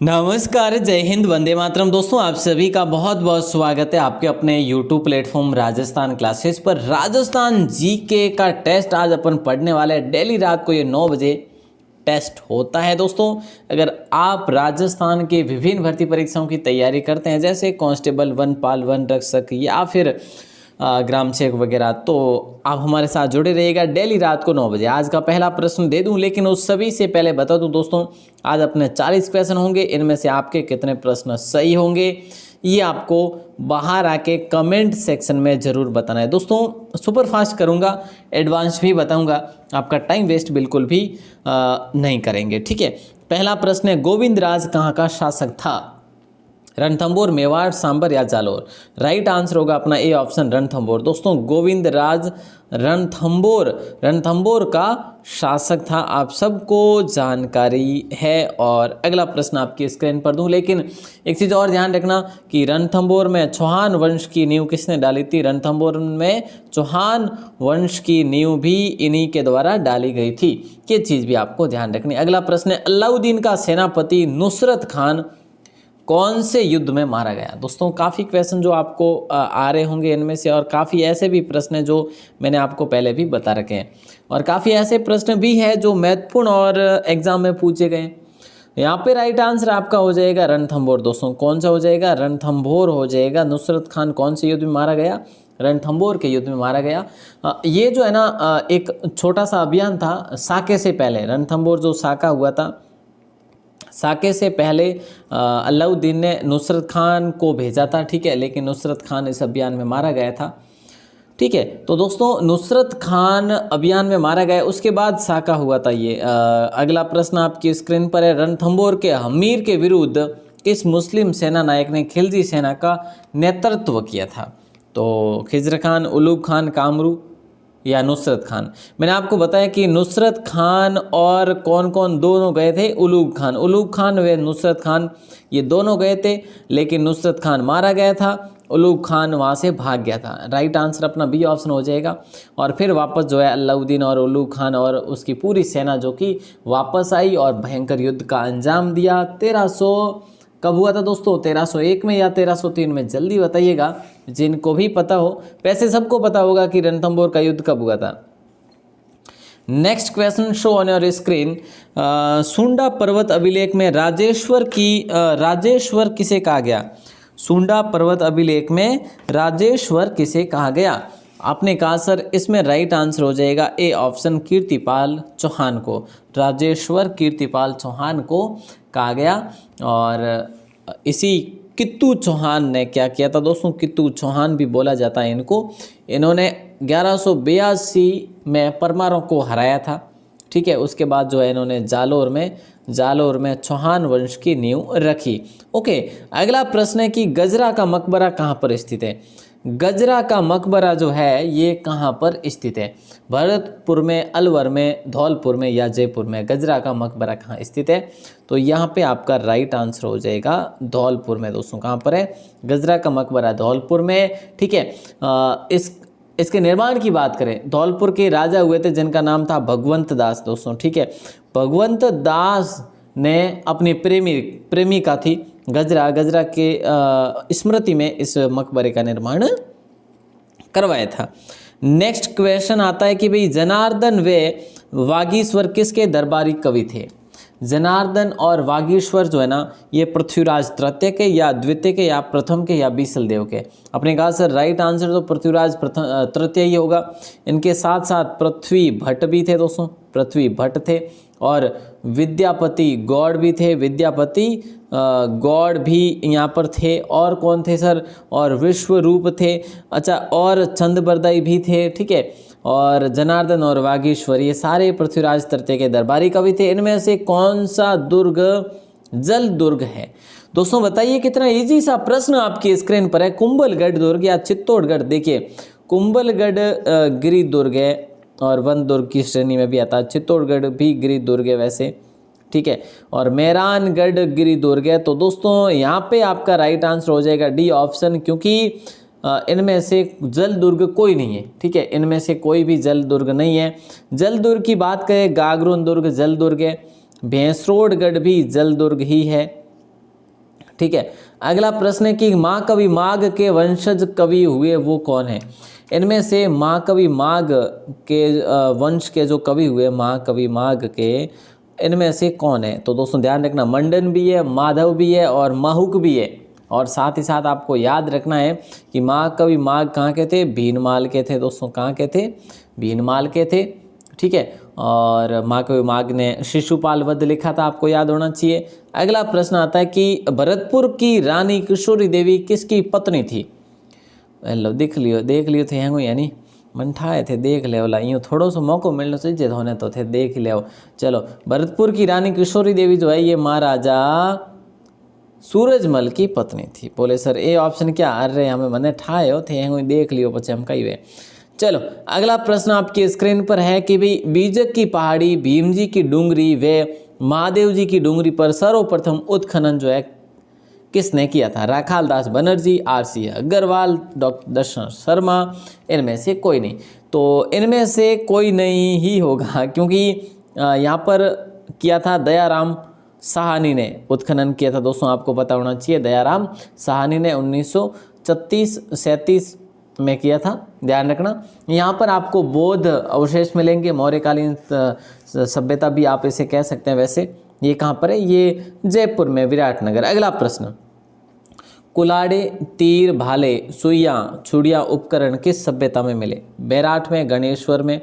नमस्कार, जय हिंद, वंदे मातरम। दोस्तों, आप सभी का बहुत बहुत स्वागत है आपके अपने YouTube प्लेटफॉर्म राजस्थान क्लासेस पर। राजस्थान जीके का टेस्ट आज अपन पढ़ने वाले हैं। डेली रात को ये 9 बजे टेस्ट होता है। दोस्तों, अगर आप राजस्थान के विभिन्न भर्ती परीक्षाओं की तैयारी करते हैं, जैसे कांस्टेबल, वनपाल, वन रक्षक या फिर ग्राम सेवक वगैरह, तो आप हमारे साथ जुड़े रहिएगा डेली रात को 9 बजे। आज का पहला प्रश्न दे दूं, लेकिन उस सभी से पहले बता दूं दोस्तों, आज अपने 40 क्वेश्चन होंगे। इनमें से आपके कितने प्रश्न सही होंगे ये आपको बाहर आके कमेंट सेक्शन में ज़रूर बताना है। दोस्तों, सुपर फास्ट करूँगा, एडवांस भी बताऊँगा, आपका टाइम वेस्ट बिल्कुल भी नहीं करेंगे। ठीक है, पहला प्रश्न है, गोविंद राज कहाँ का शासक था? रणथंभौर, मेवाड़, सांबर या जालोर? राइट आंसर होगा अपना ए ऑप्शन, रणथंभौर। दोस्तों, गोविंद राज रणथंभौर का शासक था, आप सबको जानकारी है। और अगला प्रश्न आपकी स्क्रीन पर दूं, लेकिन एक चीज़ और ध्यान रखना कि रणथंभौर में चौहान वंश की नींव किसने डाली थी? रणथंभौर में चौहान वंश की नींव भी इन्हीं के द्वारा डाली गई थी। ये चीज़ भी आपको ध्यान रखनी। अगला प्रश्न है, अलाउद्दीन का सेनापति नुसरत खान कौन से युद्ध में मारा गया? दोस्तों, काफ़ी क्वेश्चन जो आपको आ रहे होंगे इनमें से, और काफ़ी ऐसे भी प्रश्न हैं जो मैंने आपको पहले भी बता रखे हैं, और काफ़ी ऐसे प्रश्न भी हैं जो महत्वपूर्ण और एग्जाम में पूछे गए। यहाँ पे राइट आंसर आपका हो जाएगा रणथंभौर। दोस्तों, कौन सा हो जाएगा? रणथंभौर हो जाएगा। नुसरत खान कौन से युद्ध में मारा गया? रणथंभौर के युद्ध में मारा गया। ये जो है ना, एक छोटा सा अभियान था साके से पहले। रणथंभौर जो साका हुआ था, साके से पहले अलाउद्दीन ने नुसरत खान को भेजा था। ठीक है, लेकिन नुसरत खान इस अभियान में मारा गया था। ठीक है, तो दोस्तों, नुसरत खान अभियान में मारा गया, उसके बाद साका हुआ था ये। अगला प्रश्न आपकी स्क्रीन पर है, रणथंभौर के हमीर के विरुद्ध किस मुस्लिम सेना नायक ने खिलजी सेना का नेतृत्व किया था? तो खिजर खान, उलूग खान, कामरू या नुसरत खान? मैंने आपको बताया कि नुसरत खान और कौन कौन दोनों गए थे? उलूग खान व नुसरत खान, ये दोनों गए थे, लेकिन नुसरत खान मारा गया था, उलूग खान वहाँ से भाग गया था। राइट आंसर अपना बी ऑप्शन हो जाएगा। और फिर वापस जो है अलाउद्दीन और उलूग खान और उसकी पूरी सेना जो कि वापस आई और भयंकर युद्ध का अंजाम दिया। 1300 कब हुआ था दोस्तों? 1301 में या 1303 में? जल्दी बताइएगा जिनको भी पता हो। वैसे सबको पता होगा कि रणथंभौर का युद्ध कब हुआ था। Next question show on your screen. सुंडा पर्वत अभिलेख में राजेश्वर किसे कहा गया? सुंडा पर्वत अभिलेख में राजेश्वर किसे कहा गया? आपने कहा सर, इसमें राइट आंसर हो जाएगा ए ऑप्शन, कीर्तिपाल चौहान को। राजेश्वर कीर्तिपाल चौहान को कहा गया। और इसी कित्तू चौहान ने क्या किया था दोस्तों? कित्तू चौहान भी बोला जाता है इनको। इन्होंने 1182 में परमारों को हराया था। ठीक है, उसके बाद जो है इन्होंने जालोर में चौहान वंश की नींव रखी। ओके, अगला प्रश्न है कि गजरा का मकबरा कहाँ पर स्थित है? गजरा का मकबरा जो है ये कहाँ पर स्थित है? भरतपुर में, अलवर में, धौलपुर में या जयपुर में? गजरा का मकबरा कहाँ स्थित है? तो यहाँ पे आपका राइट आंसर हो जाएगा धौलपुर में। दोस्तों, कहाँ पर है गजरा का मकबरा? धौलपुर में। ठीक है, इसके निर्माण की बात करें, धौलपुर के राजा हुए थे जिनका नाम था भगवंत दास। दोस्तों, ठीक है, भगवंत दास ने अपनी प्रेमिका थी गजरा के स्मृति में इस मकबरे का निर्माण करवाया था। नेक्स्ट क्वेश्चन आता है कि भाई जनार्दन व वागीश्वर किसके दरबारी कवि थे? जनार्दन और वागीश्वर जो है ना, ये पृथ्वीराज तृतीय के या द्वितीय के या प्रथम के या बीसल देव के? अपने कहा सर, राइट आंसर तो पृथ्वीराज तृतीय ही होगा। इनके साथ साथ पृथ्वी भट्ट भी थे दोस्तों, पृथ्वी भट्ट थे, और विद्यापति गौड़ भी थे, विद्यापति गौड़ भी यहाँ पर थे। और कौन थे सर? और विश्वरूप थे। अच्छा, और चंद्रबरदाई भी थे। ठीक है, और जनार्दन और वागीश्वर ये सारे पृथ्वीराज तृतीय के दरबारी कवि थे। इनमें से कौन सा दुर्ग जल दुर्ग है? दोस्तों, बताइए, कितना इजी सा प्रश्न आपकी स्क्रीन पर है। कुंभलगढ़ दुर्ग या चित्तौड़गढ़? देखिए, कुंभलगढ़ गिरि दुर्ग है और वन दुर्ग की श्रेणी में भी आता है। चित्तौड़गढ़ भी गिरि दुर्ग है वैसे। ठीक है, और मेहरानगढ़ गिरि दुर्ग है। तो दोस्तों, यहाँ पे आपका राइट आंसर हो जाएगा डी ऑप्शन, क्योंकि इनमें से जल दुर्ग कोई नहीं है। ठीक है, इनमें से कोई भी जल दुर्ग नहीं है। जल दुर्ग की बात करें, गागरुन दुर्ग जल दुर्ग है, भैंसरोडगढ़ भी जल दुर्ग ही है। ठीक है। अगला प्रश्न है कि महाकवि माघ के वंशज कवि हुए वो कौन है। इनमें से महाकवि माघ के वंश के जो कवि हुए महाकवि माघ के, इनमें से कौन है। तो दोस्तों ध्यान रखना, मंडन भी है, माधव भी है और माहुक भी है। और साथ ही साथ आपको याद रखना है कि महाकवि माघ कहाँ के थे, भीनमाल के थे। दोस्तों कहाँ के थे, भीनमाल के थे, ठीक है। और महाकवि माघ ने शिशुपाल वध लिखा था, आपको याद होना चाहिए। अगला प्रश्न आता है कि भरतपुर की रानी किशोरी देवी किसकी पत्नी थी। लो देख लियो थे हैं यानी मन ठाए थे देख ले वाला, यूँ थोड़ो सो मौको मिलना चाहिए होने तो थे देख ले। चलो, भरतपुर की रानी किशोरी देवी जो है ये महाराजा सूरजमल की पत्नी थी। बोले सर ए ऑप्शन क्या, अरे हमें मने ठाए हो थे हैं देख लियो पचे हम कही वे। चलो, अगला प्रश्न आपकी स्क्रीन पर है कि भाई बीजक की पहाड़ी, भीम जी की डूंगरी व महादेव जी की डूंगरी पर सर्वप्रथम उत्खनन जो है किसने किया था। राखाल दास बनर्जी, आरसी अग्रवाल, डॉक्टर दर्शन शर्मा, इनमें से कोई नहीं। तो इनमें से कोई नहीं ही होगा, क्योंकि यहाँ पर किया था दयाराम साहनी ने उत्खनन किया था। दोस्तों आपको पता होना चाहिए, दयाराम साहनी ने 1936-37 में किया था, ध्यान रखना। यहाँ पर आपको बौद्ध अवशेष मिलेंगे, मौर्यकालीन सभ्यता भी आप इसे कह सकते हैं। वैसे ये कहाँ पर है, ये जयपुर में, विराटनगर। अगला प्रश्न, कुलाड़े, तीर, भाले, सुइयाँ, छुड़िया उपकरण किस सभ्यता में मिले। बैराठ में, गणेश्वर में,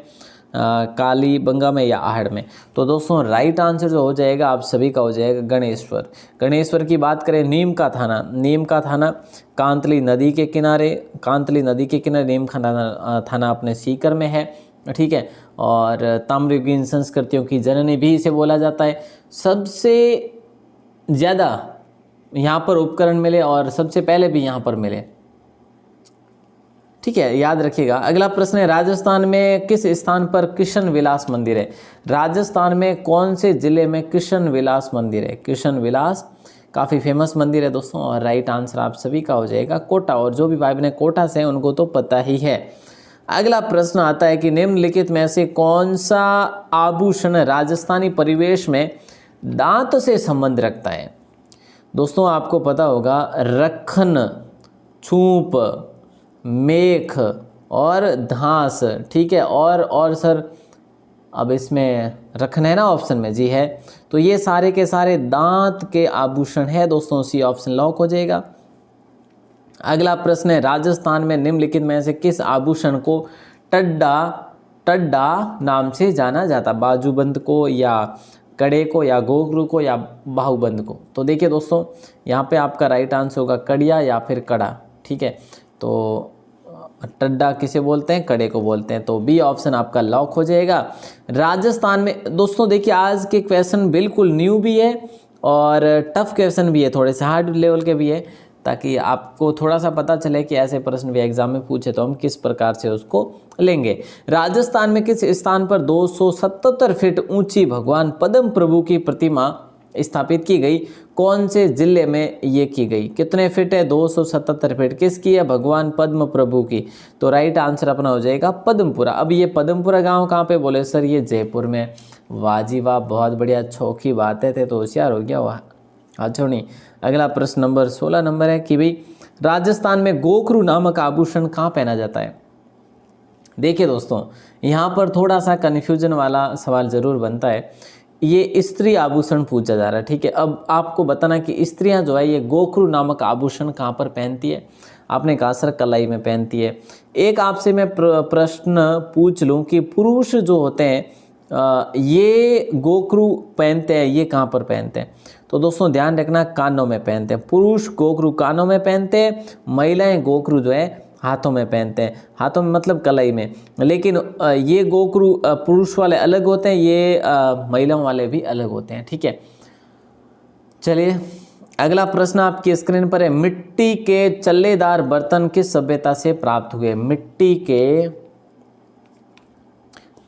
कालीबंगा में या आहड़ में। तो दोस्तों राइट आंसर जो हो जाएगा आप सभी का हो जाएगा गणेश्वर। गणेश्वर की बात करें, नीम का थाना कांतली नदी के किनारे, नीम का थाना अपने सीकर में है, ठीक है। और ताम्रयुगीन संस्कृतियों की जननी भी इसे बोला जाता है। सबसे ज़्यादा यहाँ पर उपकरण मिले और सबसे पहले भी यहाँ पर मिले, ठीक है, याद रखिएगा। अगला प्रश्न है, राजस्थान में किस स्थान पर कृष्ण विलास मंदिर है। राजस्थान में कौन से जिले में कृष्ण विलास मंदिर है। कृष्ण विलास काफ़ी फेमस मंदिर है दोस्तों, और राइट आंसर आप सभी का हो जाएगा कोटा। और जो भी भाई बहन कोटा से हैं उनको तो पता ही है। अगला प्रश्न आता है कि निम्नलिखित में से कौन सा आभूषण राजस्थानी परिवेश में दांत से संबंध रखता है। दोस्तों आपको पता होगा, रखन, छूप, मेख और धांस, ठीक है। और सर अब इसमें रखन है ना ऑप्शन में, जी है। तो ये सारे के सारे दांत के आभूषण है दोस्तों, सी ऑप्शन लॉक हो जाएगा। अगला प्रश्न है, राजस्थान में निम्नलिखित में से किस आभूषण को टड्डा नाम से जाना जाता। बाजूबंद को या कड़े को या गोगरू को या बाहुबंद को। तो देखिए दोस्तों यहाँ पे आपका राइट आंसर होगा कड़िया या फिर कड़ा, ठीक है। तो टड्डा किसे बोलते हैं, कड़े को बोलते हैं। तो बी ऑप्शन आपका लॉक हो जाएगा। राजस्थान में दोस्तों देखिए आज के क्वेश्चन बिल्कुल न्यू भी है और टफ क्वेश्चन भी है, थोड़े से हार्ड लेवल के भी है, ताकि आपको थोड़ा सा पता चले कि ऐसे प्रश्न भी एग्जाम में पूछे तो हम किस प्रकार से उसको लेंगे। राजस्थान में किस स्थान पर 277 फीट ऊंची भगवान पद्म प्रभु की प्रतिमा स्थापित की गई। कौन से जिले में ये की गई। कितने फीट है, 277 फीट। किसकी है, भगवान पद्म प्रभु की। तो राइट आंसर अपना हो जाएगा पद्मपुरा। अब ये पद्मपुरा गांव कहाँ पे, बोले सर ये जयपुर में। वाह जी वाह, बहुत बढ़िया, चौकी बात है, थे तो होशियार हो गया वाह। अच्छा नहीं, अगला प्रश्न नंबर 16 नंबर है कि भाई राजस्थान में गोखरू नामक आभूषण कहाँ पहना जाता है। देखिए दोस्तों यहाँ पर थोड़ा सा कन्फ्यूजन वाला सवाल जरूर बनता है। ये स्त्री आभूषण पूछा जा रहा है, ठीक है। अब आपको बताना कि स्त्रियां जो है ये गोखरू नामक आभूषण कहाँ पर पहनती है। आपने कहा सर कलाई में पहनती है। एक आपसे मैं प्रश्न पूछ लूँ कि पुरुष जो होते हैं ये गोखरू पहनते हैं, ये कहाँ पर पहनते हैं। तो दोस्तों ध्यान रखना, कानों में पहनते हैं। पुरुष गोखरू कानों में पहनते हैं, महिलाएं गोखरू जो है हाथों में पहनते हैं। हाथों में मतलब कलाई में। लेकिन ये गोखरू पुरुष वाले अलग होते हैं, ये महिलाओं वाले भी अलग होते हैं, ठीक है। चलिए अगला प्रश्न आपकी स्क्रीन पर है, मिट्टी के चल्लेदार बर्तन किस सभ्यता से प्राप्त हुए। मिट्टी के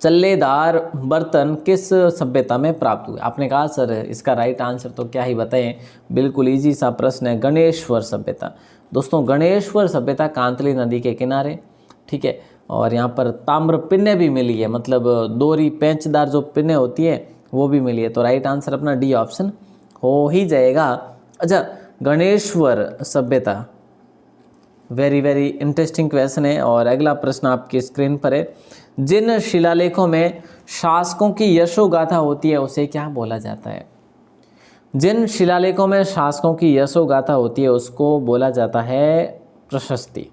चल्लेदार बर्तन किस सभ्यता में प्राप्त हुए। आपने कहा सर इसका राइट आंसर तो क्या ही बताएं, बिल्कुल इजी सा प्रश्न है, गणेश्वर सभ्यता। दोस्तों गणेश्वर सभ्यता कांतली नदी के किनारे, ठीक है। और यहाँ पर ताम्र पिन्ने भी मिली है, मतलब दोहरी पेंचदार जो पिन्ने होती है वो भी मिली है। तो राइट आंसर अपना डी ऑप्शन हो ही जाएगा। अच्छा गणेश्वर सभ्यता। वेरी वेरी इंटरेस्टिंग क्वेश्चन है। और अगला प्रश्न आपकी स्क्रीन पर है, जिन शिलालेखों में शासकों की यशोगाथा होती है उसे क्या बोला जाता है? जिन शिलालेखों में शासकों की यशोगाथा होती है उसको बोला जाता है प्रशस्ति।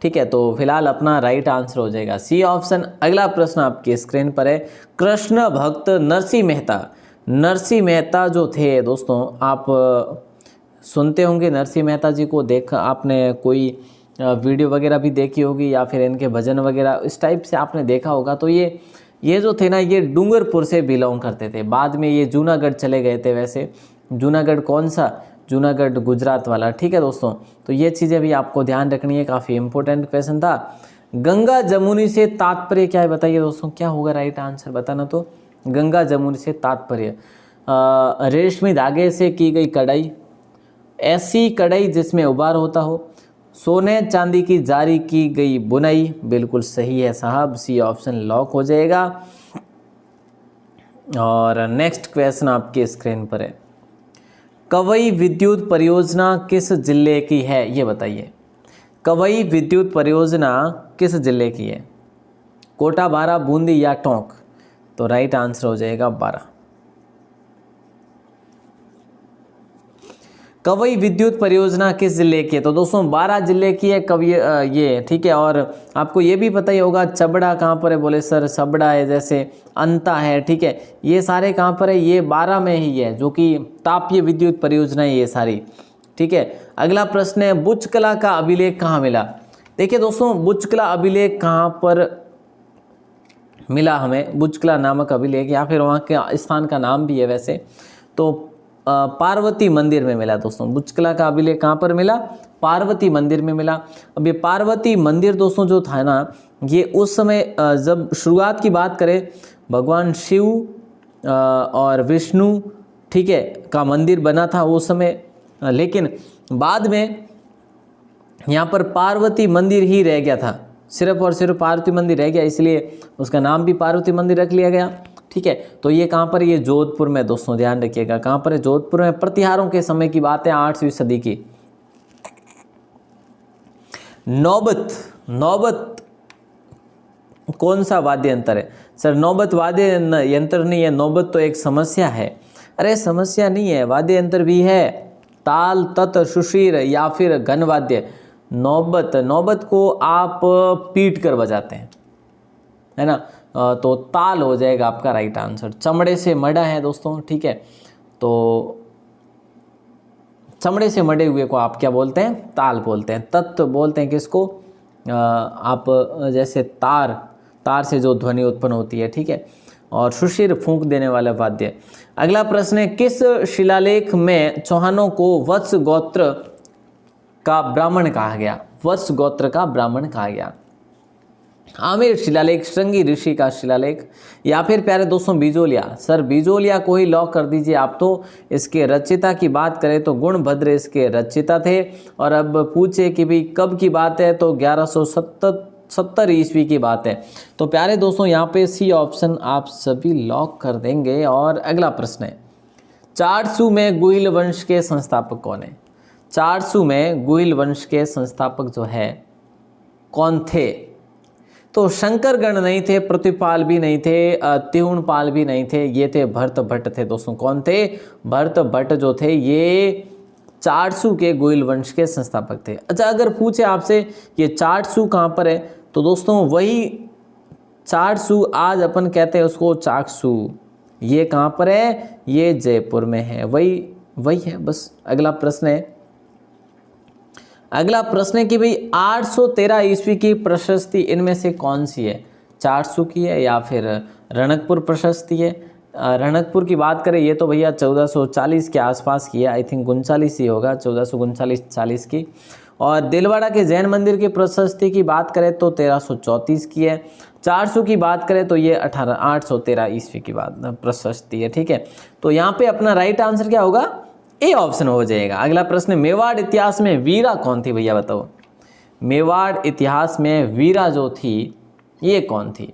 ठीक है, तो फिलहाल अपना राइट आंसर हो जाएगा सी ऑप्शन। अगला प्रश्न आपकी स्क्रीन पर है, कृष्ण भक्त नरसिंह मेहता। नरसिंह मेहता जो थे दोस्तों, आप सुनते होंगे नरसिंह मेहता जी को, देखा आपने कोई वीडियो वगैरह भी देखी होगी या फिर इनके भजन वगैरह इस टाइप से आपने देखा होगा। तो ये जो थे ना, ये डूंगरपुर से बिलोंग करते थे। बाद में ये जूनागढ़ चले गए थे। वैसे जूनागढ़ कौन सा? जूनागढ़ गुजरात वाला। ठीक है दोस्तों, तो ये चीज़ें भी आपको ध्यान रखनी है, काफ़ी इंपॉर्टेंट क्वेश्चन था। गंगा जमुनी से तात्पर्य क्या है बताइए दोस्तों, क्या होगा राइट आंसर बताना। तो गंगा जमुनी से तात्पर्य रेशमी धागे से की गई कढ़ाई, ऐसी कढ़ाई जिसमें उबार होता हो, सोने चांदी की जारी की गई बुनाई। बिल्कुल सही है साहब, सी ऑप्शन लॉक हो जाएगा। और नेक्स्ट क्वेश्चन आपके स्क्रीन पर है, कवई विद्युत परियोजना किस जिले की है ये बताइए। कवई विद्युत परियोजना किस जिले की है? कोटा, बारा, बूंदी या टोंक? तो राइट आंसर हो जाएगा बारा। कवई विद्युत परियोजना किस जिले की है? तो दोस्तों 12 जिले की है कवई ये। ठीक है, और आपको ये भी पता ही होगा चबड़ा कहाँ पर है, बोले सर सबड़ा है, जैसे अंता है। ठीक है, ये सारे कहाँ पर है? ये 12 में ही है, जो कि तापीय विद्युत परियोजना है ये सारी। ठीक है, अगला प्रश्न है, बुचकला का अभिलेख कहाँ मिला? देखिए दोस्तों, बुचकला अभिलेख कहाँ पर मिला हमें? बुचकला नामक अभिलेख, या फिर वहाँ के स्थान का नाम भी है वैसे, तो पार्वती मंदिर में मिला दोस्तों। बुचकला का अभिलेख कहाँ पर मिला? पार्वती मंदिर में मिला। अब ये पार्वती मंदिर दोस्तों जो था ना, ये उस समय जब शुरुआत की बात करें, भगवान शिव और विष्णु, ठीक है, का मंदिर बना था उस समय। लेकिन बाद में यहाँ पर पार्वती मंदिर ही रह गया था, सिर्फ और सिर्फ पार्वती मंदिर रह गया, इसलिए उसका नाम भी पार्वती मंदिर रख लिया गया। ठीक है, तो ये कहाँ पर? ये जोधपुर में दोस्तों, ध्यान रखिएगा कहाँ पर है? जोधपुर में। प्रतिहारों के समय की बात है, 8वीं सदी की। नौबत, नौबत कौन सा वाद्य यंत्र है? सर नौबत वाद्य यंत्र नहीं है, नौबत तो एक समस्या है। अरे समस्या नहीं है, वाद्य यंत्र भी है, ताल, तत्, सुशीर या फिर घन वाद्य। नौबत, नौबत को आप पीट कर बजाते हैं, है ना, तो ताल हो जाएगा आपका राइट आंसर। चमड़े से मड़ा है दोस्तों। ठीक है, तो चमड़े से मड़े हुए को आप क्या बोलते हैं? ताल बोलते हैं। तत्व बोलते हैं किसको? आप जैसे तार से जो ध्वनि उत्पन्न होती है। ठीक है, और सुशीर फूंक देने वाला वाद्य। अगला प्रश्न है, किस शिलालेख में चौहानों को वत्स गोत्र का ब्राह्मण कहा गया? वत्स गोत्र का ब्राह्मण कहा गया। आमेर शिलालेख, श्रृंगी ऋषि का शिलालेख, या फिर प्यारे दोस्तों बिजोलिया। सर बिजोलिया को ही लॉक कर दीजिए आप। तो इसके रचयिता की बात करें तो गुणभद्र इसके रचयिता थे। और अब पूछे कि भाई कब की बात है, तो 1170 ईस्वी की बात है। तो प्यारे दोस्तों यहाँ पे सी ऑप्शन आप सभी लॉक कर देंगे। और अगला प्रश्न है, चारसू में गुहिल वंश के संस्थापक कौन है? चारसू में गुहिल वंश के संस्थापक जो है कौन थे? तो शंकरगण नहीं थे, पृथ्वीपाल भी नहीं थे, तिहुणपाल भी नहीं थे, ये थे भरत भट्ट थे दोस्तों। कौन थे? भरत भट्ट जो थे ये चारसू के गुहिल वंश के संस्थापक थे। अच्छा, अगर पूछे आपसे ये चारसू कहाँ पर है, तो दोस्तों वही चारसू, आज अपन कहते हैं उसको चाकसू, ये कहाँ पर है? ये जयपुर में है, वही है बस। अगला प्रश्न है, अगला प्रश्न है कि भाई 813 ईस्वी की प्रशस्ति इनमें से कौन सी है? चारसू की है या फिर रणकपुर प्रशस्ति है? रणकपुर की बात करें ये तो भैया 1440 के आसपास की है, आई थिंक 39 ही होगा, 1439-40 की। और दिलवाड़ा के जैन मंदिर की प्रशस्ति की बात करें तो 1334 की है। चारसू की बात करें तो ये 813 ईस्वी की बात प्रशस्ति है। ठीक है, तो यहाँ पे अपना राइट आंसर क्या होगा? ए ऑप्शन हो जाएगा। अगला प्रश्न, मेवाड़ इतिहास में वीरा कौन थी भैया बताओ? मेवाड़ इतिहास में वीरा जो थी ये कौन थी?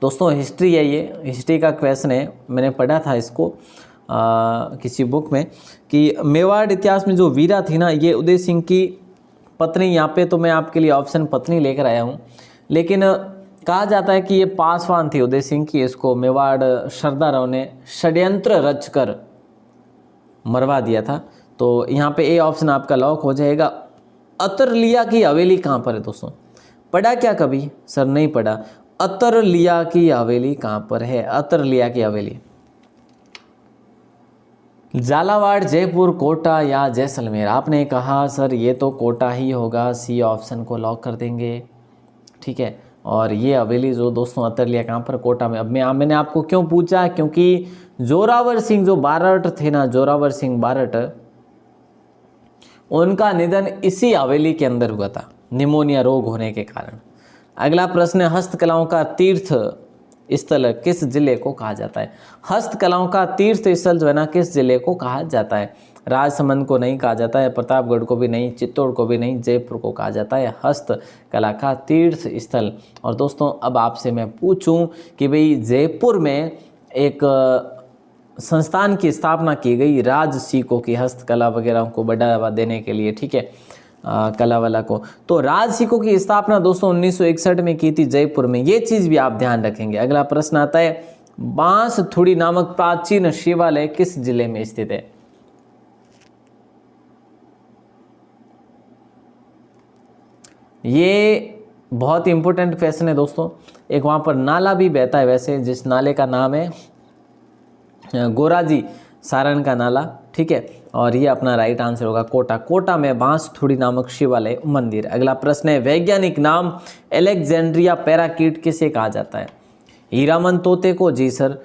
दोस्तों हिस्ट्री है, ये हिस्ट्री का क्वेश्चन है, मैंने पढ़ा था इसको किसी बुक में कि मेवाड़ इतिहास में जो वीरा थी ना, ये उदय सिंह की पत्नी, यहाँ पे तो मैं आपके लिए ऑप्शन पत्नी लेकर आया हूँ, लेकिन कहा जाता है कि ये पासवान थी उदय सिंह की, इसको मेवाड़ सरदारों ने षड्यंत्र रचकर मरवा दिया था। तो यहाँ पे ए ऑप्शन आपका लॉक हो जाएगा। अतरलिया की हवेली कहाँ पर है दोस्तों? पढ़ा क्या कभी? सर नहीं पढ़ा। अतरलिया की हवेली कहाँ पर है? अतरलिया की हवेली झालावाड़, जयपुर, कोटा या जैसलमेर? आपने कहा सर ये तो कोटा ही होगा, सी ऑप्शन को लॉक कर देंगे। ठीक है, और ये हवेली जो दोस्तों अतरलिया कहाँ पर? कोटा में। अब मैंने आपको क्यों पूछा, क्योंकि जोरावर सिंह जो बारट थे ना, जोरावर सिंह बारट, उनका निधन इसी हवेली के अंदर हुआ था, निमोनिया रोग होने के कारण। अगला प्रश्न है, हस्तकलाओं का तीर्थ स्थल किस जिले को कहा जाता है? हस्तकलाओं का तीर्थ स्थल जो है ना, किस जिले को कहा जाता है? राजसमंद को नहीं कहा जाता है, प्रतापगढ़ को भी नहीं, चित्तौड़ को भी नहीं, जयपुर को कहा जाता है हस्तकला का तीर्थ स्थल। और दोस्तों अब आपसे मैं पूछूं कि भाई जयपुर में एक संस्थान की स्थापना की गई राजसिकों की हस्तकला वगैरह को बढ़ावा देने के लिए, ठीक है, कला वाला को। तो राजसिकों की स्थापना दोस्तों 1961 में की थी जयपुर में, ये चीज़ भी आप ध्यान रखेंगे। अगला प्रश्न आता है, बांसथुड़ी नामक प्राचीन शिवालय किस जिले में स्थित है? ये बहुत इंपॉर्टेंट क्वेश्चन है दोस्तों। एक वहाँ पर नाला भी बहता है वैसे, जिस नाले का नाम है गोराजी सारण का नाला, ठीक है, और ये अपना राइट आंसर होगा कोटा। कोटा में बांसथुड़ी नामक शिवालय मंदिर। अगला प्रश्न है, वैज्ञानिक नाम एलेक्जेंड्रिया पैराकीट किसे कहा जाता है? हीरामन तोते को? जी सर।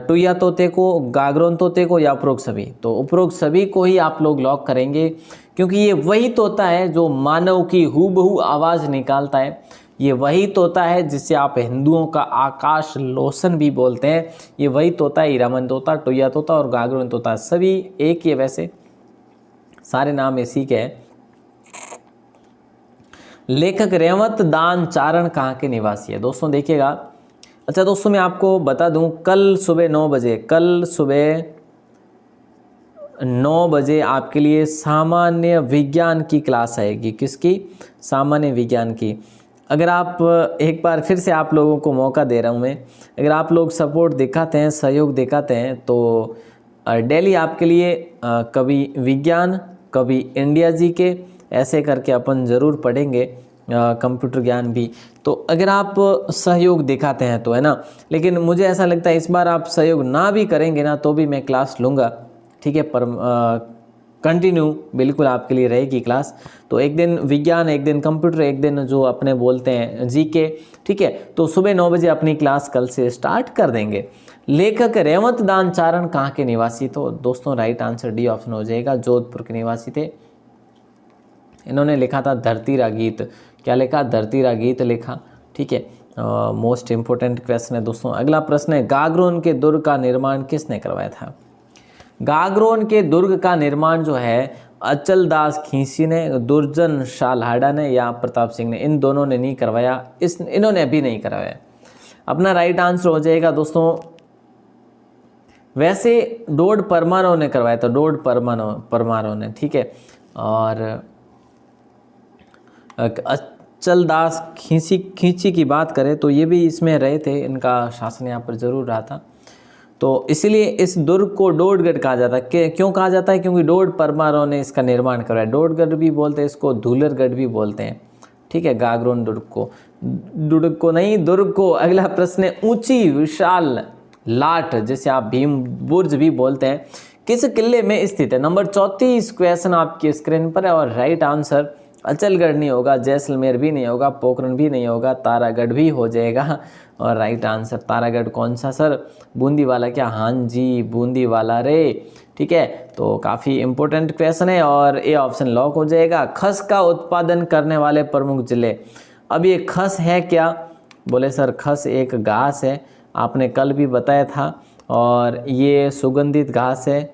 टुया तोते को, गागरोन तोते को, या उपरोक्त सभी? तो उपरोक्त सभी को ही आप लोग लॉक करेंगे, क्योंकि ये वही तोता है जो मानव की हूबहू आवाज़ निकालता है। ये वही तोता है जिससे आप हिंदुओं का आकाश लोसन भी बोलते हैं। ये वही तोता है, हीरामन तोता, टुया तोता और गागरोन तोता, सभी एक ही है वैसे, सारे नाम इसी के हैं। लेखक रेवत दान चारण कहाँ के निवासी है? दोस्तों देखिएगा, अच्छा दोस्तों मैं आपको बता दूं, कल सुबह 9 बजे आपके लिए सामान्य विज्ञान की क्लास आएगी। किसकी? सामान्य विज्ञान की। अगर आप एक बार फिर से आप लोगों को मौका दे रहा हूं मैं, अगर आप लोग सपोर्ट दिखाते हैं, सहयोग दिखाते हैं, तो डेली आपके लिए कभी विज्ञान, कभी इंडिया जी के, ऐसे करके अपन ज़रूर पढ़ेंगे, कंप्यूटर ज्ञान भी। तो अगर आप सहयोग दिखाते हैं तो, है ना। लेकिन मुझे ऐसा लगता है इस बार आप सहयोग ना भी करेंगे ना तो भी मैं क्लास लूँगा, ठीक है, पर कंटिन्यू बिल्कुल आपके लिए रहेगी क्लास। तो एक दिन विज्ञान, एक दिन कंप्यूटर, एक दिन जो अपने बोलते हैं जीके, ठीक है। तो सुबह 9 बजे अपनी क्लास कल से स्टार्ट कर देंगे। लेखक रेवत दान चारण कहाँ के निवासी? तो दोस्तों राइट आंसर डी ऑप्शन हो जाएगा, जोधपुर के निवासी थे। इन्होंने लिखा था धरतीरा गीत। क्या लिखा? धरतीरा गीत लिखा, ठीक है। मोस्ट इंपोर्टेंट क्वेश्चन है दोस्तों। अगला प्रश्न है, गागरोन के दुर्ग का निर्माण किसने करवाया था? गागरोन के दुर्ग का निर्माण जो है अचल दास खींची ने, दुर्जन शालहाड़ा ने, या प्रताप सिंह ने? इन दोनों ने नहीं करवाया, इन्होंने भी नहीं करवाया। अपना राइट आंसर हो जाएगा दोस्तों, वैसे डोड परमारों ने करवाया था, डोड परमारों ने, ठीक है। और अचल दास खींची की बात करें तो ये भी इसमें रहे थे, इनका शासन यहाँ पर जरूर रहा था। तो इसीलिए इस दुर्ग को डोडगढ़ कहा जाता है। क्यों कहा जाता है? क्योंकि डोड परमारों ने इसका निर्माण करवाया। डोडगढ़ भी बोलते हैं इसको, धूलरगढ़ भी बोलते हैं, ठीक है। गागरोन दुर्ग को नहीं, दुर्ग को। अगला प्रश्न है, ऊंची विशाल लाट जिसे आप भीम बुर्ज भी बोलते हैं, किस किले में स्थित है? नंबर 34 क्वेश्चन आपकी स्क्रीन पर है, और राइट आंसर अचलगढ़ नहीं होगा, जैसलमेर भी नहीं होगा, पोखरण भी नहीं होगा, तारागढ़ भी हो जाएगा। और राइट आंसर तारागढ़ कौन सा सर? बूंदी वाला क्या? हाँ जी, बूंदी वाला रे, ठीक है। तो काफ़ी इंपॉर्टेंट क्वेश्चन है और ये ऑप्शन लॉक हो जाएगा। खस का उत्पादन करने वाले प्रमुख जिले। अब ये खस है क्या? बोले सर खस एक घास है, आपने कल भी बताया था, और ये सुगंधित घास है,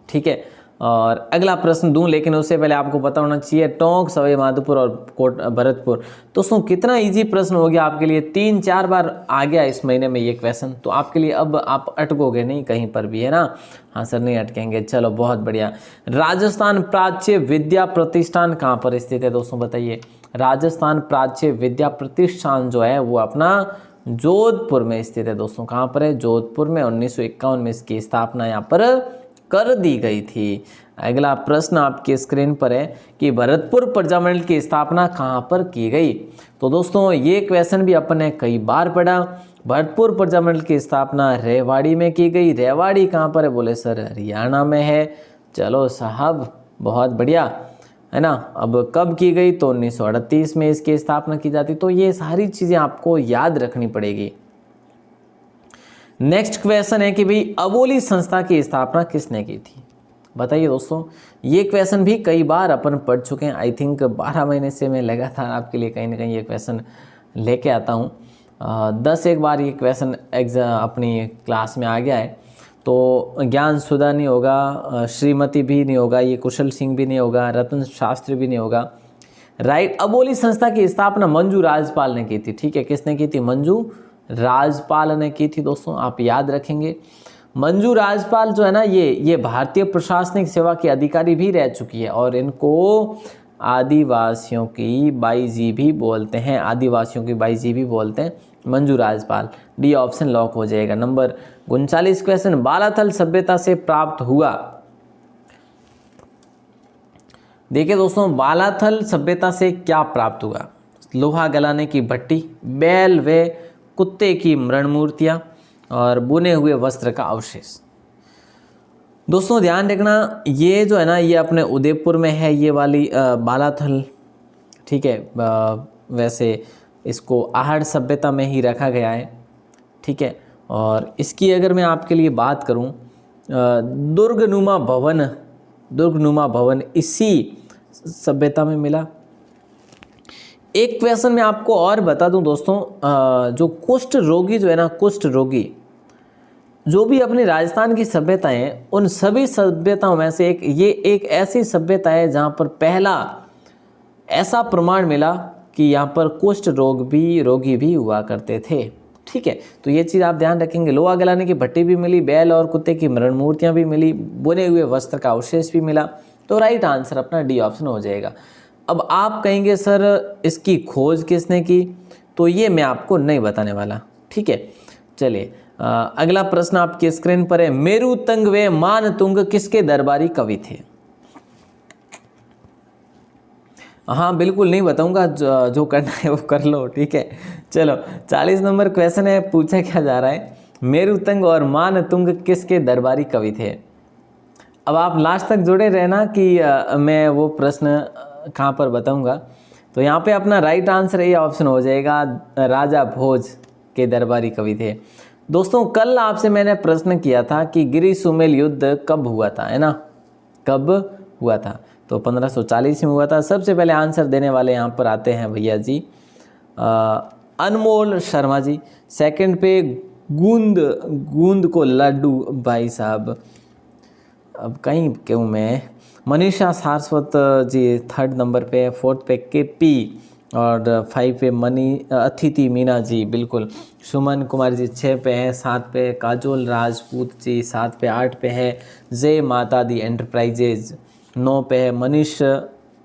ठीक है। और अगला प्रश्न दूं, लेकिन उससे पहले आपको पता होना चाहिए टोंक, सवाई माधोपुर और कोट भरतपुर। दोस्तों कितना इजी प्रश्न हो गया आपके लिए, 3-4 बार आ गया इस महीने में ये क्वेश्चन, तो आपके लिए अब आप अटकोगे नहीं कहीं पर भी, है ना। हाँ सर नहीं अटकेंगे, चलो बहुत बढ़िया। राजस्थान प्राच्य विद्या प्रतिष्ठान कहाँ पर स्थित है दोस्तों बताइए। राजस्थान प्राच्य विद्या प्रतिष्ठान जो है वो अपना जोधपुर में स्थित है दोस्तों। कहाँ पर है, जोधपुर में। 1951 में इसकी स्थापना यहाँ पर कर दी गई थी। अगला प्रश्न आपकी स्क्रीन पर है कि भरतपुर प्रजामंडल की स्थापना कहाँ पर की गई। तो दोस्तों ये क्वेश्चन भी अपन ने कई बार पढ़ा। भरतपुर प्रजामंडल की स्थापना रेवाड़ी में की गई। रेवाड़ी कहाँ पर है, बोले सर हरियाणा में है। चलो साहब बहुत बढ़िया, है ना। अब कब की गई, तो 1938 में इसकी स्थापना की जाती। तो ये सारी चीज़ें आपको याद रखनी पड़ेगी। नेक्स्ट क्वेश्चन है कि भाई अबोली संस्था की स्थापना किसने की थी, बताइए दोस्तों। ये क्वेश्चन भी कई बार अपन पढ़ चुके हैं। आई थिंक 12 महीने से मैं लगातार आपके लिए कहीं ना कहीं ये क्वेश्चन लेके आता हूँ। 10 बार ये क्वेश्चन अपनी क्लास में आ गया है। तो ज्ञान सुधा नहीं होगा, श्रीमती भी नहीं होगा, ये कुशल सिंह भी नहीं होगा, रतन शास्त्री भी नहीं होगा, राइट। अबोली संस्था की स्थापना मंजू राजपाल ने की थी। ठीक है, किसने की थी, मंजू राजपाल ने की थी दोस्तों, आप याद रखेंगे। मंजू राजपाल जो है ना, ये भारतीय प्रशासनिक सेवा की अधिकारी भी रह चुकी है और इनको आदिवासियों की बाई जी भी बोलते हैं। आदिवासियों की बाई जी भी बोलते हैं Manju Rajpal. D option lock हो जाएगा। नंबर 39 क्वेश्चन, बालाथल सभ्यता से प्राप्त हुआ। देखिए दोस्तों बालाथल सभ्यता से क्या प्राप्त हुआ, लोहा गलाने की भट्टी, बैल व कुत्ते की मृण मूर्तियाँ और बुने हुए वस्त्र का अवशेष। दोस्तों ध्यान रखना, ये जो है ना ये अपने उदयपुर में है ये वाली बालाथल। ठीक है, वैसे इसको आहड़ सभ्यता में ही रखा गया है। ठीक है, और इसकी अगर मैं आपके लिए बात करूं, दुर्गनुमा भवन इसी सभ्यता में मिला। एक क्वेश्चन मैं आपको और बता दूं दोस्तों, जो कुष्ठ रोगी जो है ना, कुष्ठ रोगी जो भी अपनी राजस्थान की सभ्यताएं हैं, उन सभी सभ्यताओं में से एक ऐसी सभ्यता है जहां पर पहला ऐसा प्रमाण मिला कि यहाँ पर कुष्ठ रोगी भी हुआ करते थे। ठीक है, तो ये चीज़ आप ध्यान रखेंगे। लोहा गलाने की भट्टी भी मिली, बैल और कुत्ते की मृण मूर्तियाँ भी मिली, बुने हुए वस्त्र का अवशेष भी मिला। तो राइट आंसर अपना डी ऑप्शन हो जाएगा। अब आप कहेंगे सर इसकी खोज किसने की, तो ये मैं आपको नहीं बताने वाला। ठीक है, चलिए अगला प्रश्न आपकी स्क्रीन पर है, मेरुतंग व मानतुंग किसके दरबारी कवि थे। हाँ बिल्कुल नहीं बताऊंगा, जो करना है वो कर लो। ठीक है, चलो 40 नंबर क्वेश्चन है, पूछा क्या जा रहा है, मेरुतंग और मानतुंग किसके दरबारी कवि थे। अब आप लास्ट तक जुड़े रहना कि मैं वो प्रश्न कहाँ पर बताऊंगा। तो यहाँ पे अपना राइट आंसर ये ऑप्शन हो जाएगा, राजा भोज के दरबारी कवि थे। दोस्तों कल आपसे मैंने प्रश्न किया था कि गिरि सुमेल युद्ध कब हुआ था, है ना, कब हुआ था, तो 1540 में हुआ था। सबसे पहले आंसर देने वाले यहाँ पर आते हैं भैया जी अनमोल शर्मा जी। सेकंड पे गूंद को लड्डू भाई साहब, अब कहीं क्यों मैं, मनीषा सारस्वत जी थर्ड नंबर पे, फोर्थ पे केपी और 5 पे अतिथि मीना जी, बिल्कुल। सुमन कुमार जी 6 पे हैं, 7 पे काजोल राजपूत जी, 7 पे 8 पे है जय माता दी एंटरप्राइजेज, 9 पे है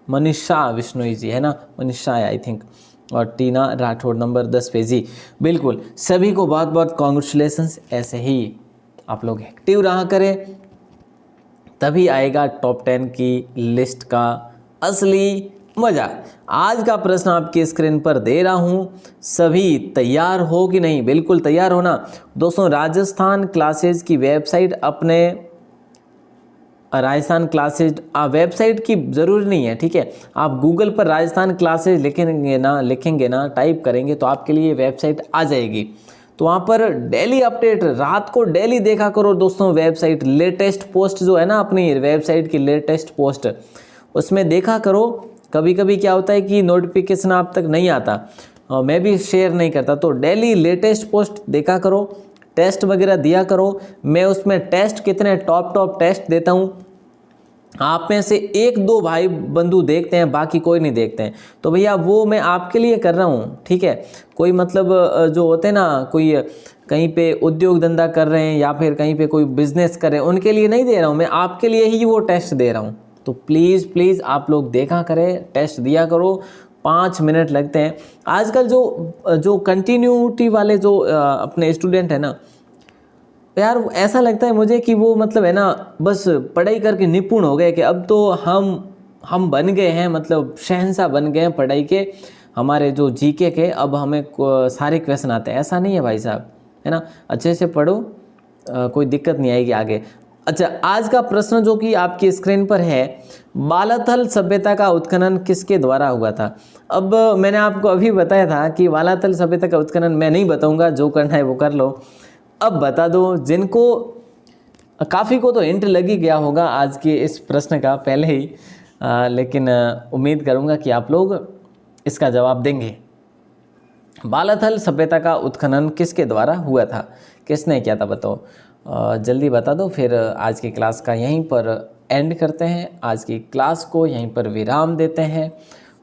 मनीषा विश्नोई जी, है ना, मनीषा आई थिंक, और टीना राठौड़ नंबर 10 पे जी। बिल्कुल सभी को बहुत बहुत कॉन्ग्रेचुलेशंस। ऐसे ही आप लोग एक्टिव रहा करें, तभी आएगा टॉप 10 की लिस्ट का असली मजा। आज का प्रश्न आपकी स्क्रीन पर दे रहा हूं, सभी तैयार हो कि नहीं, बिल्कुल तैयार होना दोस्तों। राजस्थान क्लासेज की वेबसाइट, अपने राजस्थान क्लासेज वेबसाइट की ज़रूरी नहीं है। ठीक है, आप गूगल पर राजस्थान क्लासेज लिखेंगे ना टाइप करेंगे तो आपके लिए वेबसाइट आ जाएगी। तो वहाँ पर डेली अपडेट, रात को डेली देखा करो दोस्तों वेबसाइट, लेटेस्ट पोस्ट जो है ना अपनी वेबसाइट की लेटेस्ट पोस्ट, उसमें देखा करो। कभी कभी क्या होता है कि नोटिफिकेशन आप तक नहीं आता, मैं भी शेयर नहीं करता, तो डेली लेटेस्ट पोस्ट देखा करो, टेस्ट वगैरह दिया करो। मैं उसमें टेस्ट कितने टॉप टेस्ट देता हूँ आप में से एक दो भाई बंधु देखते हैं, बाकी कोई नहीं देखते हैं, तो भैया वो मैं आपके लिए कर रहा हूँ, ठीक है। कोई मतलब जो होते हैं ना, कोई कहीं पे उद्योग धंधा कर रहे हैं या फिर कहीं पे कोई बिजनेस कर रहे हैं, उनके लिए नहीं दे रहा हूँ, मैं आपके लिए ही वो टेस्ट दे रहा हूँ। तो प्लीज़ प्लीज़ आप लोग देखा करें, टेस्ट दिया करो, 5 मिनट लगते हैं। आजकल जो कंटिन्यूटी वाले जो अपने स्टूडेंट है ना यार, ऐसा लगता है मुझे कि वो मतलब है ना बस पढ़ाई करके निपुण हो गए, कि अब तो हम बन गए हैं, मतलब शहंशाह बन गए हैं पढ़ाई के, हमारे जो जीके के अब हमें सारे क्वेश्चन आते हैं। ऐसा नहीं है भाई साहब, है ना। अच्छे से पढ़ो, कोई दिक्कत नहीं आएगी आगे। अच्छा, आज का प्रश्न जो कि आपकी स्क्रीन पर है, वालाथल सभ्यता का उत्खनन किसके द्वारा हुआ था। अब मैंने आपको अभी बताया था कि वालाथल सभ्यता का उत्खनन मैं नहीं बताऊंगा, जो करना है वो कर लो। अब बता दो, जिनको काफ़ी को तो हिंट लग ही गया होगा आज के इस प्रश्न का पहले ही, लेकिन उम्मीद करूंगा कि आप लोग इसका जवाब देंगे। वालाथल सभ्यता का उत्खनन किसके द्वारा हुआ था, किसने किया था, बताओ। जल्दी बता दो, फिर आज की क्लास का यहीं पर एंड करते हैं, आज की क्लास को यहीं पर विराम देते हैं।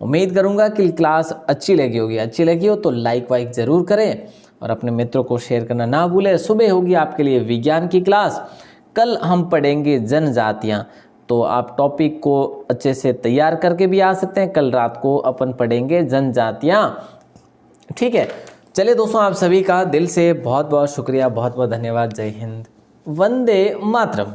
उम्मीद करूंगा कि क्लास अच्छी लगी होगी, अच्छी लगी हो तो लाइक वाइक ज़रूर करें और अपने मित्रों को शेयर करना ना भूलें। सुबह होगी आपके लिए विज्ञान की क्लास, कल हम पढ़ेंगे जनजातियाँ, तो आप टॉपिक को अच्छे से तैयार करके भी आ सकते हैं। कल रात को अपन पढ़ेंगे जनजातियाँ, ठीक है। चलिए दोस्तों, आप सभी का दिल से बहुत बहुत शुक्रिया, बहुत बहुत धन्यवाद। जय हिंद, वंदे मातरम।